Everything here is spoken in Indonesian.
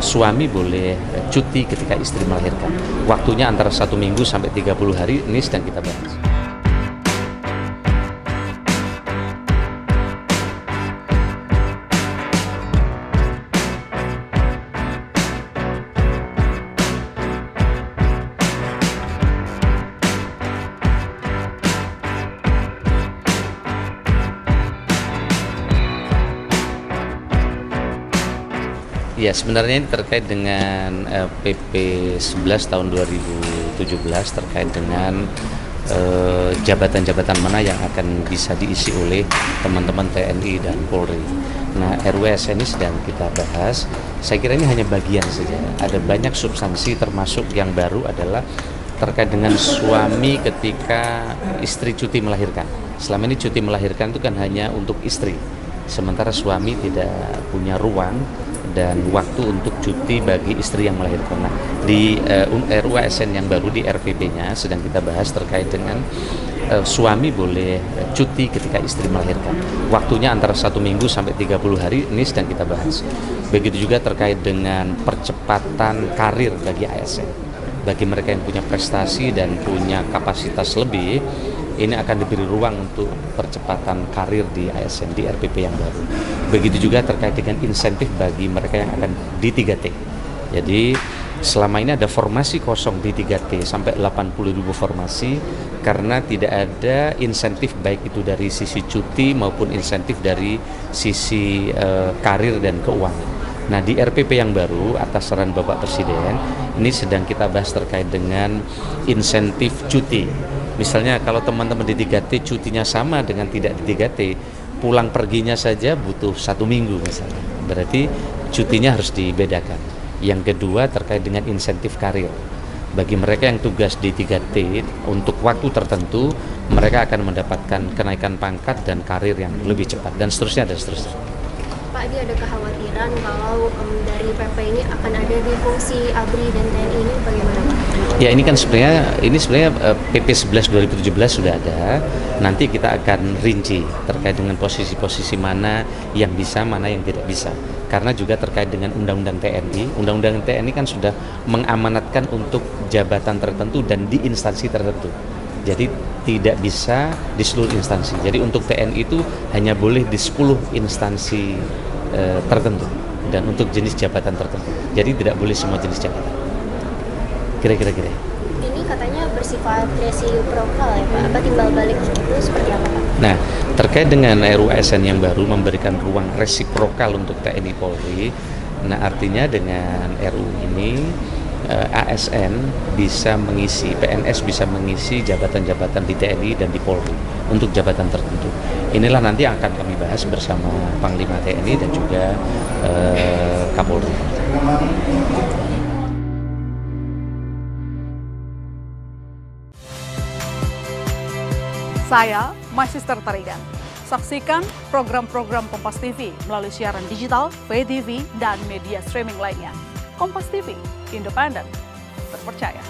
suami boleh cuti ketika istri melahirkan. Waktunya antara 1 minggu sampai 30 hari, ini sedang kita bahas. Ya, sebenarnya ini terkait dengan PP 11 tahun 2017 terkait dengan jabatan-jabatan mana yang akan bisa diisi oleh teman-teman TNI dan Polri. Nah, RUU ini sedang kita bahas. Saya kira ini hanya bagian saja. Ada banyak substansi, termasuk yang baru adalah terkait dengan suami ketika istri cuti melahirkan. Selama ini cuti melahirkan itu kan hanya untuk istri, sementara suami tidak punya ruang dan waktu untuk cuti bagi istri yang melahirkan. Nah, di RUU ASN yang baru, di RPP-nya sedang kita bahas terkait dengan suami boleh cuti ketika istri melahirkan. Waktunya antara 1 minggu sampai 30 hari, ini sedang kita bahas. Begitu juga terkait dengan percepatan karir bagi ASN. Bagi mereka yang punya prestasi dan punya kapasitas lebih, ini akan diberi ruang untuk percepatan karir di ASN, di RPP yang baru. Begitu juga terkait dengan insentif bagi mereka yang akan di 3T. Jadi selama ini ada formasi kosong di 3T sampai 80.000 formasi karena tidak ada insentif baik itu dari sisi cuti maupun insentif dari sisi karir dan keuangan. Nah, di RPP yang baru atas saran Bapak Presiden, ini sedang kita bahas terkait dengan insentif cuti. Misalnya kalau teman-teman di 3T cutinya sama dengan tidak di 3T, pulang perginya saja butuh 1 minggu misalnya. Berarti cutinya harus dibedakan. Yang kedua terkait dengan insentif karir. Bagi mereka yang tugas di 3T untuk waktu tertentu, mereka akan mendapatkan kenaikan pangkat dan karir yang lebih cepat dan seterusnya dan seterusnya. Pak, ini ada kekhawatiran kalau dari PP ini akan ada di fungsi ABRI dan TNI, ini bagaimana Pak? Ya, ini kan sebenarnya PP 11 2017 sudah ada. Nanti kita akan rinci terkait dengan posisi-posisi mana yang bisa, mana yang tidak bisa. Karena juga terkait dengan Undang-Undang TNI. Undang-Undang TNI kan sudah mengamanatkan untuk jabatan tertentu dan di instansi tertentu. Jadi tidak bisa di seluruh instansi. Jadi untuk TNI itu hanya boleh di 10 instansi tertentu dan untuk jenis jabatan tertentu. Jadi tidak boleh semua jenis jabatan. Kira-kira. Ini katanya bersifat resiprokal ya Pak, apa timbal balik itu seperti apa Pak? Nah, terkait dengan RUU ASN yang baru memberikan ruang resiprokal untuk TNI Polri, nah artinya dengan RUU ini ASN bisa mengisi, PNS bisa mengisi jabatan-jabatan di TNI dan di Polri untuk jabatan tertentu. Inilah nanti yang akan kami bahas bersama Panglima TNI dan juga Kapolri. Saya Maisister Tarigan. Saksikan program-program Kompas TV melalui siaran digital, pay TV, dan media streaming lainnya. Kompas TV, independen, terpercaya.